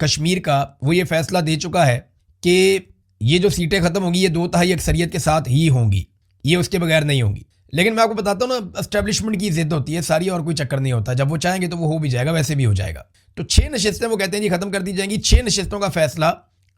کشمیر کا وہ یہ فیصلہ دے چکا ہے کہ یہ جو سیٹیں ختم ہوں گی یہ 2/3 اکثریت کے ساتھ ہی ہوں گی، یہ اس کے بغیر نہیں ہوں گی۔ لیکن میں آپ کو بتاتا ہوں نا، اسٹیبلشمنٹ کی ضد ہوتی ہے ساری، اور کوئی چکر نہیں ہوتا، جب وہ چاہیں گے تو وہ ہو بھی جائے گا، ویسے بھی ہو جائے گا۔ تو 6 نشستیں وہ کہتے ہیں جی ختم کر دی جائیں گی، 6 نشستوں کا فیصلہ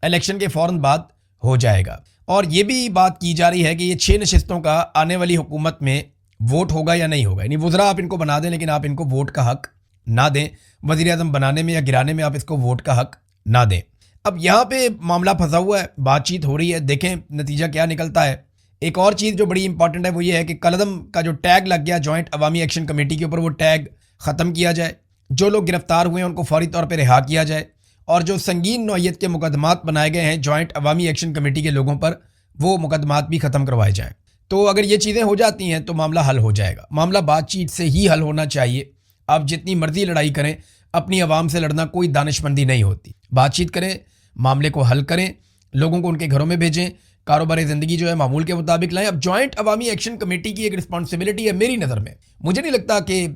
الیکشن کے فوراً بعد ہو جائے گا۔ اور یہ بھی بات کی جا رہی ہے کہ یہ 6 نشستوں کا آنے والی حکومت میں ووٹ ہوگا یا نہیں ہوگا، یعنی وزراء آپ ان کو بنا دیں لیکن آپ ان کو ووٹ کا حق نہ دیں، وزیر اعظم بنانے میں یا گرانے میں آپ اس کو ووٹ کا حق نہ دیں۔ اب یہاں پہ معاملہ پھنسا ہوا ہے، بات چیت ہو رہی ہے، دیکھیں نتیجہ کیا نکلتا ہے۔ ایک اور چیز جو بڑی امپورٹنٹ ہے وہ یہ ہے کہ کالعدم کا جو ٹیگ لگ گیا جوائنٹ عوامی ایکشن کمیٹی کے اوپر، وہ ٹیگ ختم کیا جائے، جو لوگ گرفتار ہوئے ہیں ان کو فوری طور پہ رہا کیا جائے، اور جو سنگین نوعیت کے مقدمات بنائے گئے ہیں جوائنٹ عوامی ایکشن کمیٹی کے لوگوں پر، وہ مقدمات بھی ختم کروائے جائیں۔ تو اگر یہ چیزیں ہو جاتی ہیں تو معاملہ حل ہو جائے گا۔ معاملہ بات چیت سے ہی حل ہونا چاہیے۔ آپ جتنی مرضی لڑائی کریں، اپنی عوام سے لڑنا کوئی دانش مندی نہیں ہوتی۔ بات چیت کریں، معاملے کو حل کریں، لوگوں کو ان کے گھروں میں بھیجیں، کاروبار زندگی جو ہے معمول کے مطابق لائیں۔ اب جوائنٹ عوامی ایکشن کمیٹی کی ایک رسپانسبلٹی ہے میری نظر میں، مجھے نہیں لگتا کہ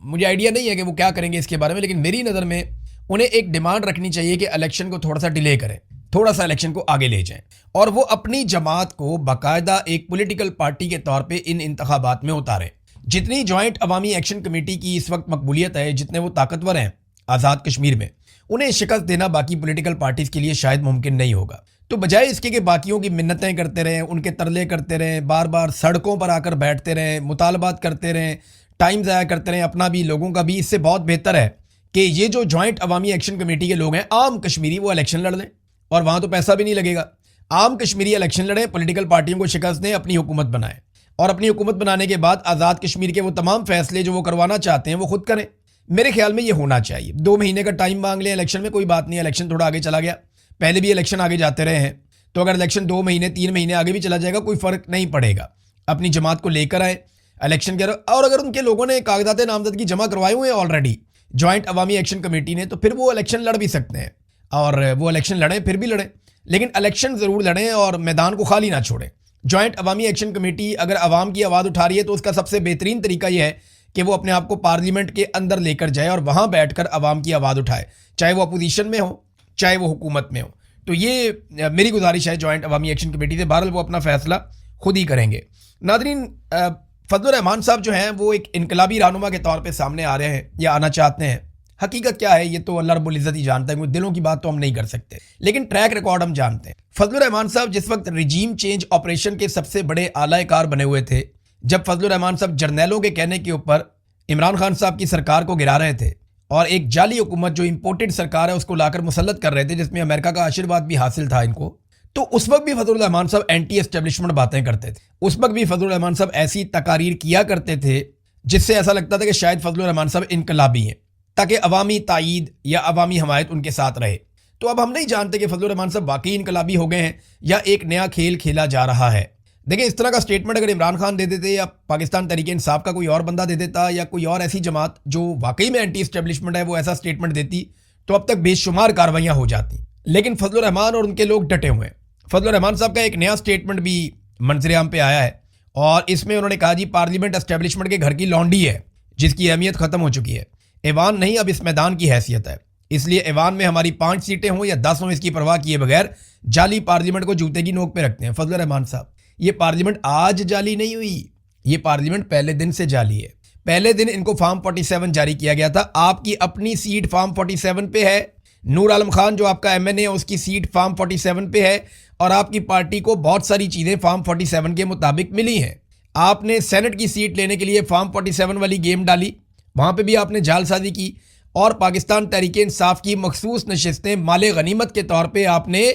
مجھے آئیڈیا نہیں ہے کہ وہ کیا کریں گے اس کے بارے میں، لیکن میری نظر میں انہیں ایک ڈیمانڈ رکھنی چاہیے کہ الیکشن کو تھوڑا سا ڈیلے کریں، تھوڑا سا الیکشن کو آگے لے جائیں، اور وہ اپنی جماعت کو باقاعدہ ایک پولیٹیکل پارٹی کے طور پہ ان انتخابات میں اتاریں۔ جتنی جوائنٹ عوامی ایکشن کمیٹی کی اس وقت مقبولیت ہے، جتنے وہ طاقتور ہیں آزاد کشمیر میں، انہیں شکست دینا باقی پولیٹیکل پارٹیز کے لیے شاید ممکن نہیں ہوگا۔ تو بجائے اس کے کہ باقیوں کی منتیں کرتے رہیں، ان کے ترلے کرتے رہیں، بار بار سڑکوں پر آ کر بیٹھتے رہیں، مطالبات کرتے رہیں، ٹائم ضائع کرتے رہیں اپنا بھی لوگوں کا بھی، اس سے بہت بہتر ہے کہ یہ جو جوائنٹ عوامی ایکشن کمیٹی کے لوگ ہیں، عام کشمیری، وہ الیکشن لڑ لیں، اور وہاں تو پیسہ بھی نہیں لگے گا۔ عام کشمیری الیکشن لڑیں، پولیٹیکل پارٹیوں کو شکست دیں، اپنی حکومت بنائیں، اور اپنی حکومت بنانے کے بعد آزاد کشمیر کے وہ تمام فیصلے جو وہ کروانا چاہتے ہیں وہ خود کریں۔ میرے خیال میں یہ ہونا چاہیے۔ 2 مہینے کا ٹائم مانگ لیں الیکشن میں، کوئی بات نہیں، الیکشن تھوڑا آگے چلا گیا، پہلے بھی الیکشن آگے جاتے رہے ہیں، تو اگر الیکشن 2 مہینے 3 مہینے آگے بھی چلا جائے گا کوئی فرق نہیں پڑے گا۔ اپنی جماعت کو لے کر آئیں الیکشن کے، اور اگر ان کے لوگوں نے کاغذات نامزدگی جمع کروائے ہوئے ہیں آلریڈی جوائنٹ عوامی ایکشن کمیٹی نے، تو پھر وہ الیکشن لڑ بھی سکتے ہیں، اور وہ الیکشن لڑیں، پھر بھی لڑیں، لیکن الیکشن ضرور لڑیں اور میدان کو خالی نہ چھوڑیں۔ جوائنٹ عوامی ایکشن کمیٹی اگر عوام کی آواز اٹھا رہی ہے تو اس کا سب سے بہترین طریقہ یہ ہے کہ وہ اپنے آپ کو پارلیمنٹ کے اندر لے کر جائے اور وہاں بیٹھ کر عوام کی آواز اٹھائے، چاہے وہ اپوزیشن میں ہو چاہے وہ حکومت میں ہو۔ تو یہ میری گزارش ہے جوائنٹ عوامی ایکشن کمیٹی سے، بہرحال وہ اپنا فیصلہ خود ہی کریں گے۔ ناظرین، فضل الرحمان صاحب جو ہیں وہ ایک انقلابی رہنما کے طور پہ سامنے آ رہے ہیں یا آنا چاہتے ہیں۔ حقیقت کیا ہے یہ تو اللہ رب العزت ہی جانتا ہے، دلوں کی بات تو ہم نہیں کر سکتے، لیکن ٹریک ریکارڈ ہم جانتے ہیں۔ فضل الرحمان صاحب جس وقت رجیم چینج آپریشن کے سب سے بڑے اعلی کار بنے ہوئے تھے، جب فضل الرحمان صاحب جرنیلوں کے کہنے کے اوپر عمران خان صاحب کی سرکار کو گرا رہے تھے، اور ایک جعلی حکومت جو امپورٹڈ سرکار ہے اس کو لا کر مسلط کر رہے تھے، جس میں امریکہ کا آشیرواد بھی حاصل تھا ان کو، تو اس وقت بھی فضل الرحمان صاحب اینٹی اسٹیبلشمنٹ باتیں کرتے تھے۔ اس وقت بھی فضل الرحمان صاحب ایسی تقاریر کیا کرتے تھے جس سے ایسا لگتا تھا کہ شاید فضل الرحمان صاحب انقلابی ہیں، تاکہ عوامی تائید یا عوامی حمایت ان کے ساتھ رہے۔ تو اب ہم نہیں جانتے کہ فضل الرحمان صاحب واقعی انقلابی ہو گئے ہیں یا ایک نیا کھیل کھیلا جا رہا ہے۔ دیکھیں، اس طرح کا سٹیٹمنٹ اگر عمران خان دے دیتے یا پاکستان تحریک انصاف کا کوئی اور بندہ دے دیتا یا کوئی اور ایسی جماعت جو واقعی میں اینٹی اسٹیبلشمنٹ ہے وہ ایسا سٹیٹمنٹ دیتی، تو اب تک بے شمار کاروائیاں ہو جاتی، لیکن فضل الرحمان اور ان کے لوگ ڈٹے ہوئے ہیں۔ فضل الرحمان صاحب کا ایک نیا سٹیٹمنٹ بھی منظر عام پہ آیا ہے، اور اس میں انہوں نے کہا جی پارلیمنٹ اسٹیبلشمنٹ کے گھر کی لونڈی ہے جس کی اہمیت ختم ہو چکی ہے، ایوان نہیں اب اس میدان کی حیثیت ہے، اس لیے ایوان میں ہماری 5 سیٹیں ہوں یا 10 ہوں، اس کی پرواہ کیے بغیر جعلی پارلیمنٹ کو جوتے کی نوک پہ رکھتے ہیں۔ فضل الرحمان صاحب، یہ پارلیمنٹ آج جعلی نہیں ہوئی، یہ پارلیمنٹ پہلے دن سے جعلی ہے۔ پہلے دن ان کو فارم 47 جاری کیا گیا تھا، آپ کی اپنی سیٹ فارم 47 پہ ہے، نور عالم خان جو آپ کا ایم این اے ہے اس کی سیٹ فارم 47 پہ ہے، اور آپ کی پارٹی کو بہت ساری چیزیں فارم 47 کے مطابق ملی ہیں۔ آپ نے سینٹ کی سیٹ لینے کے لیے فارم 47 والی گیم ڈالی، وہاں پہ بھی آپ نے جعل سازی کی، اور پاکستان تحریک انصاف کی مخصوص نشستیں مال غنیمت کے طور پہ آپ نے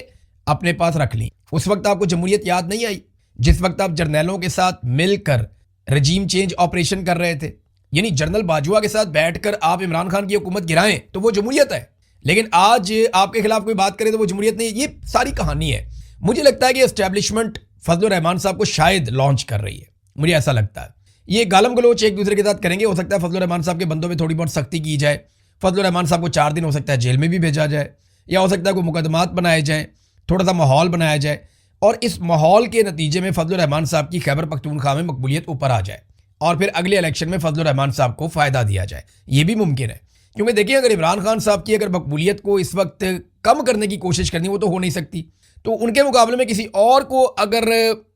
اپنے پاس رکھ لیں۔ اس وقت آپ کو جمہوریت یاد نہیں آئی جس وقت آپ جرنیلوں کے ساتھ مل کر رجیم چینج آپریشن کر رہے تھے، یعنی جنرل باجوہ کے ساتھ بیٹھ کر آپ عمران خان کی حکومت گرائیں تو وہ جمہوریت ہے، لیکن آج آپ کے خلاف کوئی بات کرے تو وہ جمہوریت نہیں۔ یہ ساری کہانی ہے۔ مجھے لگتا ہے کہ اسٹیبلشمنٹ فضل الرحمان صاحب کو شاید لانچ کر رہی ہے، مجھے ایسا لگتا ہے۔ یہ گالم گلوچ ایک دوسرے کے ساتھ کریں گے، ہو سکتا ہے فضل الرحمان صاحب کے بندوں پہ تھوڑی بہت سختی کی جائے، فضل الرحمان صاحب کو 4 دن ہو سکتا ہے جیل میں بھی بھیجا جائے، یا ہو سکتا ہے کوئی مقدمات بنائے جائیں، تھوڑا سا ماحول بنایا جائے، اور اس ماحول کے نتیجے میں فضل الرحمان صاحب کی خیبر پختونخوا میں مقبولیت اوپر آ جائے، اور پھر اگلے الیکشن میں فضل الرحمان صاحب کو فائدہ دیا جائے، یہ بھی ممکن ہے۔ کیونکہ دیکھیں اگر عمران خان صاحب کی اگر مقبولیت کو اس وقت کم کرنے کی کوشش کرنی وہ تو ہو نہیں سکتی، تو ان کے مقابلے میں کسی اور کو اگر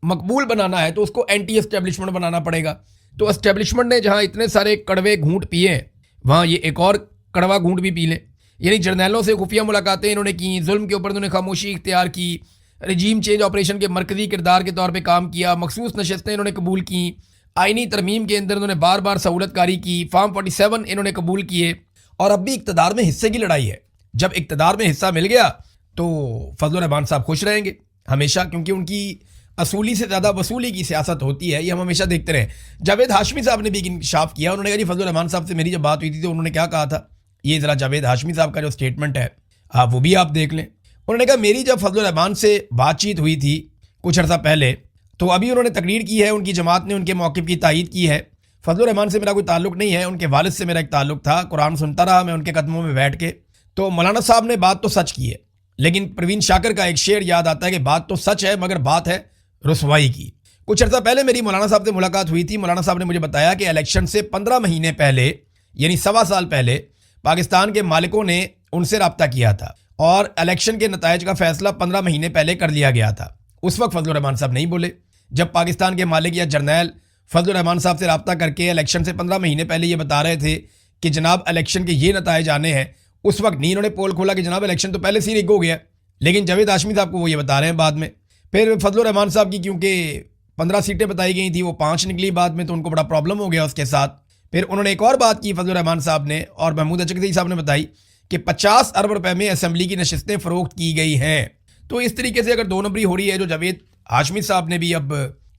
مقبول بنانا ہے تو اس کو اینٹی اسٹیبلشمنٹ بنانا پڑے گا. تو اسٹیبلشمنٹ نے جہاں اتنے سارے کڑوے گھونٹ پیے ہیں وہاں یہ ایک اور کڑوا گھونٹ بھی پی لیں. یعنی جرنیلوں سے خفیہ ملاقاتیں انہوں نے کی، ظلم کے اوپر انہوں نے خاموشی اختیار کی، رجیم چینج آپریشن کے مرکزی کردار کے طور پہ کام کیا، مخصوص نشستیں انہوں نے قبول کیں، آئینی ترمیم کے اندر انہوں نے بار بار سہولت کاری کی، فارم 47 انہوں نے قبول کیے، اور اب بھی اقتدار میں حصے کی لڑائی ہے. جب اقتدار میں حصہ مل گیا تو فضل الرحمان صاحب خوش رہیں گے ہمیشہ، کیونکہ ان کی اصولی سے زیادہ وصولی کی سیاست ہوتی ہے، یہ ہم ہمیشہ دیکھتے رہے. جاوید ہاشمی صاحب نے بھی انکشاف کیا، انہوں نے کہا جی فضل الرحمان صاحب سے میری جب بات ہوئی تھی تو انہوں نے کیا کہا تھا، یہ ذرا جاوید ہاشمی صاحب کا جو سٹیٹمنٹ ہے وہ بھی آپ دیکھ لیں. انہوں نے کہا میری جب فضل الرحمان سے بات چیت ہوئی تھی کچھ عرصہ پہلے تو ابھی انہوں نے تقریر کی ہے، ان کی جماعت نے ان کے موقف کی تائید کی ہے. فضل الرحمان سے میرا کوئی تعلق نہیں ہے، ان کے والد سے میرا ایک تعلق تھا، قرآن سنتا رہا میں ان کے قدموں میں بیٹھ کے. تو مولانا صاحب نے بات تو سچ کی ہے، لیکن پروین شاکر کا ایک شعر یاد آتا ہے کہ بات تو سچ ہے مگر بات ہے رسوائی کی. کچھ عرصہ پہلے میری مولانا صاحب سے ملاقات ہوئی تھی. مولانا صاحب نے مجھے بتایا کہ الیکشن سے 15 مہینے پہلے یعنی 1.25 سال پہلے پاکستان کے مالکوں نے ان سے رابطہ کیا تھا اور الیکشن کے نتائج کا فیصلہ 15 مہینے پہلے کر لیا گیا تھا. اس وقت فضل الرحمان صاحب نہیں بولے. جب پاکستان کے مالک یا جرنیل فضل الرحمان صاحب سے رابطہ کر کے الیکشن سے 15 مہینے پہلے یہ بتا رہے تھے کہ جناب الیکشن کے یہ نتائج آنے ہیں، اس وقت نہیں انہوں نے پول کھولا کہ جناب الیکشن تو پہلے سے ہی رگ ہو گیا. لیکن جاوید ہاشمی صاحب کو وہ یہ بتا رہے ہیں بعد میں. پھر فضل الرحمان صاحب کی کیونکہ 15 سیٹیں بتائی گئی تھیں، وہ 5 نکلی بعد میں، تو ان کو بڑا پرابلم ہو گیا اس کے ساتھ. پھر انہوں نے ایک اور بات کی فضل الرحمان صاحب نے اور محمود اچکزئی صاحب نے بتائی کہ 50 ارب روپے میں اسمبلی کی نشستیں فروخت کی گئی ہیں. تو اس طریقے سے اگر 2 نمبری ہو رہی ہے جو جاوید ہاشمی صاحب نے بھی اب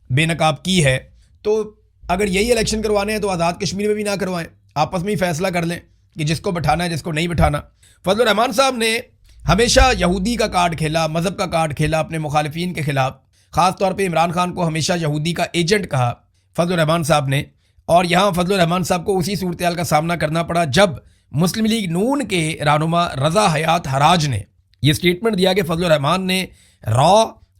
بے نقاب کی ہے، تو اگر یہی الیکشن کروانے ہیں تو آزاد کشمیر میں بھی نہ کروائیں، آپس میں ہی فیصلہ کر لیں کہ جس کو بٹھانا ہے جس کو نہیں بٹھانا. فضل الرحمان صاحب نے ہمیشہ یہودی کا کارڈ کھیلا، مذہب کا کارڈ کھیلا اپنے مخالفین کے خلاف. خاص طور پہ عمران خان کو ہمیشہ یہودی کا ایجنٹ کہا فضل الرحمان صاحب نے. اور یہاں فضل الرحمان صاحب کو اسی صورتحال کا سامنا کرنا پڑا جب مسلم لیگ نون کے رہنما رضا حیات حراج نے یہ سٹیٹمنٹ دیا کہ فضل الرحمان نے را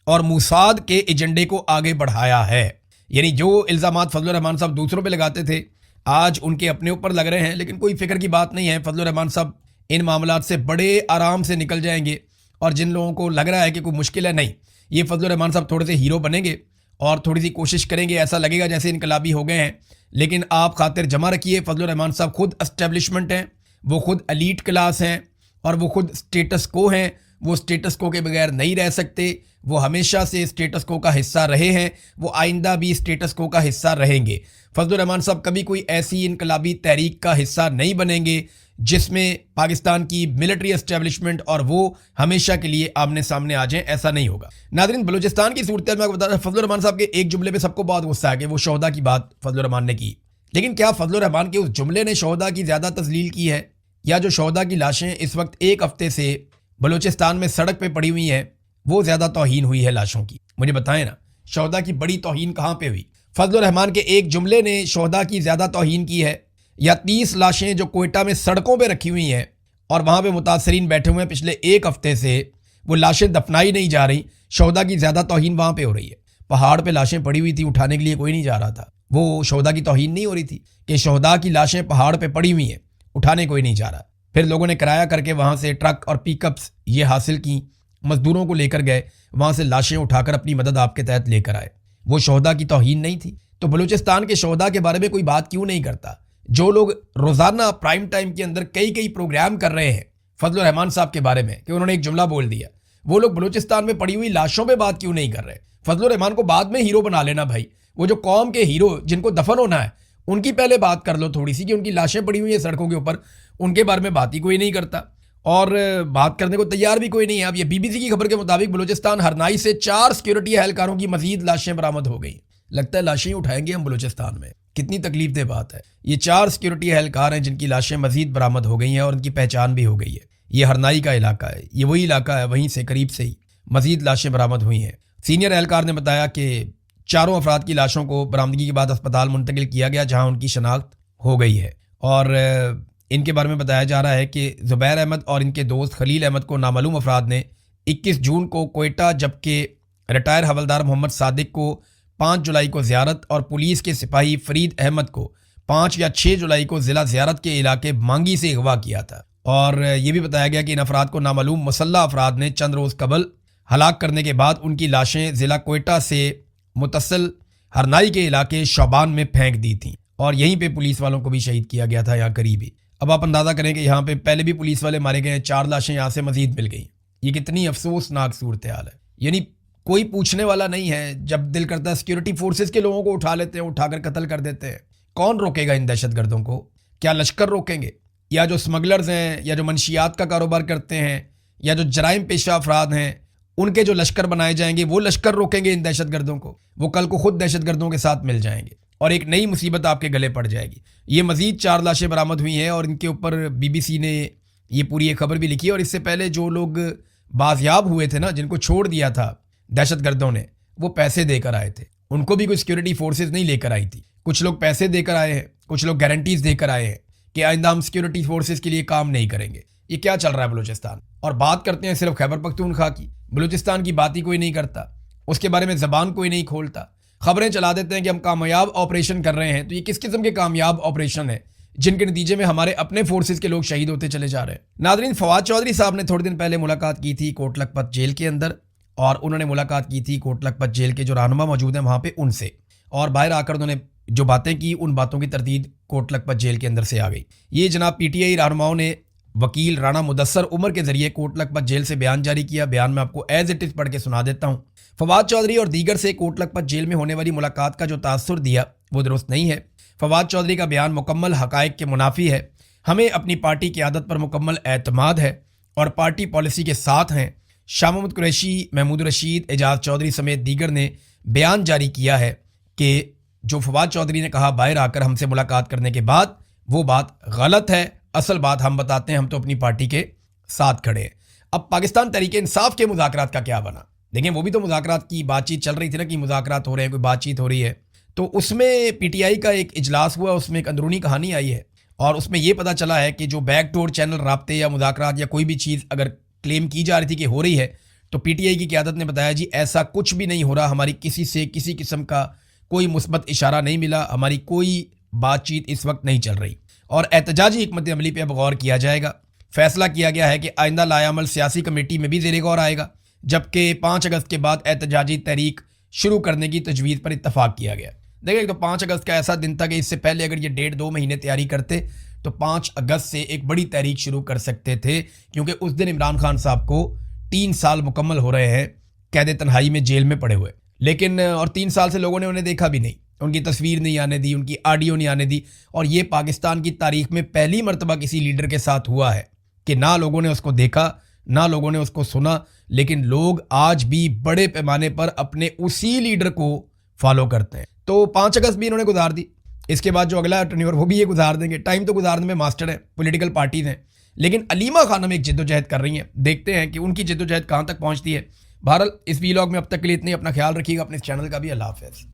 اور موساد کے ایجنڈے کو آگے بڑھایا ہے. یعنی جو الزامات فضل الرحمان صاحب دوسروں پہ لگاتے تھے آج ان کے اپنے اوپر لگ رہے ہیں. لیکن کوئی فکر کی بات نہیں ہے، فضل الرحمان صاحب ان معاملات سے بڑے آرام سے نکل جائیں گے. اور جن لوگوں کو لگ رہا ہے کہ کوئی مشکل ہے، نہیں، یہ فضل الرحمان صاحب تھوڑے سے ہیرو بنیں گے اور تھوڑی سی کوشش کریں گے، ایسا لگے گا جیسے انقلابی ہو گئے ہیں. لیکن آپ خاطر جمع رکھیے فضل الرحمان صاحب خود اسٹیبلشمنٹ ہیں، وہ خود ایلیٹ کلاس ہیں اور وہ خود اسٹیٹس کو ہیں. وہ اسٹیٹس کو کے بغیر نہیں رہ سکتے، وہ ہمیشہ سے اسٹیٹس کو کا حصہ رہے ہیں، وہ آئندہ بھی اسٹیٹس کو کا حصہ رہیں گے. فضل الرحمان صاحب کبھی کوئی ایسی انقلابی تحریک کا حصہ نہیں بنیں گے جس میں پاکستان کی ملٹری اسٹیبلشمنٹ اور وہ ہمیشہ کے لیے آمنے سامنے آ جائیں، ایسا نہیں ہوگا. ناظرین، بلوچستان کی صورتحال میں آپ کو بتا رہا فضل الرحمان صاحب کے ایک جملے پہ سب کو بہت غصہ ہے کہ وہ شہدا کی بات فضل الرحمان نے کی. لیکن کیا فضل الرحمان کے اس جملے نے شہدا کی زیادہ تذلیل کی ہے، یا جو شہدا کی لاشیں اس وقت 1 ہفتے سے بلوچستان میں سڑک پہ پڑی ہوئی ہیں وہ زیادہ توہین ہوئی ہے لاشوں کی؟ مجھے بتائیں نا، شہدا کی بڑی توہین کہاں پہ ہوئی؟ فضل الرحمان کے ایک جملے نے شہدا کی زیادہ توہین کی ہے، یا 30 لاشیں جو کوئٹہ میں سڑکوں پہ رکھی ہوئی ہیں اور وہاں پہ متاثرین بیٹھے ہوئے ہیں پچھلے 1 ہفتے سے، وہ لاشیں دفنائی نہیں جا رہی، شہدا کی زیادہ توہین وہاں پہ ہو رہی ہے؟ پہاڑ پہ لاشیں پڑی ہوئی تھی، اٹھانے کے لیے کوئی نہیں جا رہا تھا، وہ شہدا کی توہین نہیں ہو رہی تھی کہ شہدا کی لاشیں پہاڑ پہ پڑی ہوئی ہیں، اٹھانے کوئی نہیں جا رہا؟ پھر لوگوں نے کرایہ کر کے وہاں سے ٹرک اور پک اپس یہ حاصل کی، مزدوروں کو لے کر گئے، وہاں سے لاشیں اٹھا کر اپنی مدد آپ کے تحت لے کر آئے. وہ شہدا کی توہین نہیں تھی؟ تو بلوچستان کے شہدا کے بارے میں کوئی بات کیوں نہیں کرتا؟ جو لوگ روزانہ پرائم ٹائم کے اندر کئی پروگرام کر رہے ہیں فضل الرحمان صاحب کے بارے میں کہ انہوں نے ایک جملہ بول دیا، وہ لوگ بلوچستان میں پڑی ہوئی لاشوں پہ بات کیوں نہیں کر رہے؟ فضل الرحمان کو بعد میں ہیرو بنا لینا بھائی، وہ جو قوم کے ہیرو جن کو دفن ہونا ہے ان کی پہلے بات کر لو تھوڑی سی کہ ان کی لاشیں پڑی ہوئی ہیں سڑکوں کے اوپر، ان کے بارے میں بات ہی کوئی نہیں کرتا اور بات کرنے کو تیار بھی کوئی نہیں ہے. اب یہ BBC کی خبر کے مطابق بلوچستان ہرنائی سے 4 سیکیورٹی اہلکاروں کی مزید لاشیں برآمد ہو گئی. لگتا ہے لاشیں اٹھائیں گے ہم بلوچستان میں، کتنی تکلیف دہ بات ہے. یہ 4 سیکیورٹی اہلکار ہیں جن کی لاشیں مزید برآمد ہو گئی ہیں اور ان کی پہچان بھی ہو گئی ہے. یہ ہرنائی کا علاقہ ہے، یہ وہی علاقہ ہے، وہیں سے قریب سے ہی مزید لاشیں برآمد ہوئی ہیں. سینئر اہلکار نے بتایا کہ 4 افراد کی لاشوں کو برآمدگی کے بعد اسپتال منتقل کیا گیا جہاں ان کی شناخت ہو گئی ہے. اور ان کے بارے میں بتایا جا رہا ہے کہ زبیر احمد اور ان کے دوست خلیل احمد کو نامعلوم افراد نے 21 جون کو کوئٹہ، جبکہ ریٹائر حوالدار محمد صادق کو 5 جولائی کو زیارت اور پولیس کے سپاہی فرید احمد کو 5 یا 6 جولائی کو ضلع زیارت کے علاقے مانگی سے اغوا کیا تھا، اور یہ بھی بتایا گیا کہ ان افراد کو نامعلوم مسلح افراد نے چند روز قبل ہلاک کرنے کے بعد ان کی لاشیں ضلع کوئٹہ سے متصل ہرنائی کے علاقے شعبان میں پھینک دی تھیں، اور یہیں پہ پولیس والوں کو بھی شہید کیا گیا تھا یہاں قریب ہی۔ اب آپ اندازہ کریں کہ یہاں پہ پہلے بھی پولیس والے مارے گئے ہیں، 4 لاشیں یہاں سے مزید مل گئیں۔ یہ کتنی افسوسناک صورتحال ہے، یعنی کوئی پوچھنے والا نہیں ہے۔ جب دل کرتا ہے سیکیورٹی فورسز کے لوگوں کو اٹھا لیتے ہیں، اٹھا کر قتل کر دیتے ہیں۔ کون روکے گا ان دہشت گردوں کو؟ کیا لشکر روکیں گے؟ یا جو اسمگلرز ہیں، یا جو منشیات کا کاروبار کرتے ہیں، یا جو جرائم پیشہ افراد ہیں، ان کے جو لشکر بنائے جائیں گے وہ لشکر روکیں گے ان دہشت گردوں کو؟ وہ کل کو خود دہشت گردوں کے ساتھ مل جائیں گے اور ایک نئی مصیبت آپ کے گلے پڑ جائے گی۔ یہ مزید 4 لاشیں برآمد ہوئی ہیں، اور ان کے اوپر BBC نے یہ پوری ایک خبر بھی لکھی ہے۔ اور اس سے پہلے جو لوگ بازیاب ہوئے تھے نا، جن کو چھوڑ دیا تھا دہشت گردوں نے، وہ پیسے دے کر آئے تھے۔ ان کو بھی کوئی سیکیورٹی فورسز نہیں لے کر آئی تھی، کچھ لوگ پیسے دے کر آئے ہیں، کچھ لوگ گارنٹیز دے کر آئے ہیں کہ آئندہ ہم سیکیورٹی فورسز کے لیے کام نہیں کریں گے۔ یہ کیا چل رہا ہے بلوچستان؟ اور بات کرتے ہیں صرف خیبر پختونخوا کی، بلوچستان کی بات ہی کوئی نہیں کرتا، اس کے بارے میں زبان کوئی نہیں کھولتا۔ خبریں چلا دیتے ہیں کہ ہم کامیاب آپریشن کر رہے ہیں، تو یہ کس قسم کے کامیاب آپریشن ہے جن کے نتیجے میں ہمارے اپنے فورسز کے لوگ شہید ہوتے چلے جا رہے ہیں؟ ناظرین، فواد چودھری صاحب نے تھوڑے دن پہلے ملاقات کی تھی کوٹ لکھپت جیل کے اندر، اور انہوں نے ملاقات کی تھی کوٹ لکھپت جیل کے جو رہنما موجود ہیں وہاں پہ ان سے، اور باہر آ کر انہوں نے جو باتیں کی ان باتوں کی تردید کوٹ لکھپت جیل کے اندر سے آ گئی۔ یہ جناب PTI رہنماؤں نے وکیل رانا مدثر عمر کے ذریعے کوٹ لکھپت جیل سے بیان جاری کیا۔ بیان میں آپ کو ایز اٹ از پڑھ کے سنا دیتا ہوں۔ فواد چودھری اور دیگر سے کوٹ لکھپت جیل میں ہونے والی ملاقات کا جو تاثر دیا وہ درست نہیں ہے۔ فواد چودھری کا بیان مکمل حقائق کے منافی ہے۔ ہمیں اپنی پارٹی کی عادت پر مکمل اعتماد ہے اور پارٹی پالیسی کے ساتھ ہیں۔ شاہ محمود قریشی، محمود رشید، اعجاز چودھری سمیت دیگر نے بیان جاری کیا ہے کہ جو فواد چودھری نے کہا باہر آ کر ہم سے ملاقات کرنے کے بعد، وہ بات غلط ہے۔ اصل بات ہم بتاتے ہیں، ہم تو اپنی پارٹی کے ساتھ کھڑے ہیں۔ اب پاکستان تحریک انصاف کے مذاکرات کا کیا بنا؟ دیکھیں، وہ بھی تو مذاکرات کی بات چیت چل رہی تھی نا، کہ مذاکرات ہو رہے ہیں، کوئی بات چیت ہو رہی ہے، تو اس میں PTI کا ایک اجلاس ہوا، اس میں ایک اندرونی کہانی آئی ہے، اور اس میں یہ پتہ چلا ہے کہ جو بیک ڈور چینل رابطے یا مذاکرات یا کوئی بھی چیز اگر کلیم کی جا رہی تھی کہ ہو رہی ہے، تو PTI کی قیادت نے بتایا جی ایسا کچھ بھی نہیں ہو رہا، ہماری کسی سے کسی قسم کا کوئی مثبت اشارہ نہیں ملا، ہماری کوئی بات چیت اس وقت نہیں چل رہی، اور احتجاجی حکمت عملی پہ اب غور کیا جائے گا۔ فیصلہ کیا گیا ہے کہ آئندہ لائحہ عمل سیاسی کمیٹی میں بھی زیر غور آئے گا، جبکہ 5 اگست کے بعد احتجاجی تحریک شروع کرنے کی تجویز پر اتفاق کیا گیا۔ دیکھیں، تو 5 اگست کا ایسا دن تھا کہ اس سے پہلے اگر یہ 1.5-2 مہینے تیاری کرتے تو 5 اگست سے ایک بڑی تحریک شروع کر سکتے تھے، کیونکہ اس دن عمران خان صاحب کو 3 سال مکمل ہو رہے ہیں قید تنہائی میں جیل میں پڑے ہوئے، لیکن اور 3 سال سے لوگوں نے انہیں دیکھا بھی نہیں، ان کی تصویر نہیں آنے دی، ان کی آڈیو نہیں آنے دی، اور یہ پاکستان کی تاریخ میں پہلی مرتبہ کسی لیڈر کے ساتھ ہوا ہے کہ نہ لوگوں نے اس کو دیکھا، نہ لوگوں نے اس کو سنا، لیکن لوگ آج بھی بڑے پیمانے پر اپنے اسی لیڈر کو فالو کرتے ہیں۔ تو 5 اگست بھی انہوں نے گزار دی، اس کے بعد جو اگلا ٹرنیور وہ بھی یہ گزار دیں گے۔ ٹائم تو گزارنے میں ماسٹر ہیں، پولیٹیکل پارٹیز ہیں، لیکن علیمہ خانم ایک جد و جہد کر رہی ہیں، دیکھتے ہیں کہ ان کی جد و جہد کہاں تک پہنچتی ہے۔ بہرحال اس ویلاگ میں اب تک کے لیے اتنے، اپنا خیال رکھیے گا، اپنے اس چینل کا بھی۔ اللہ حافظ۔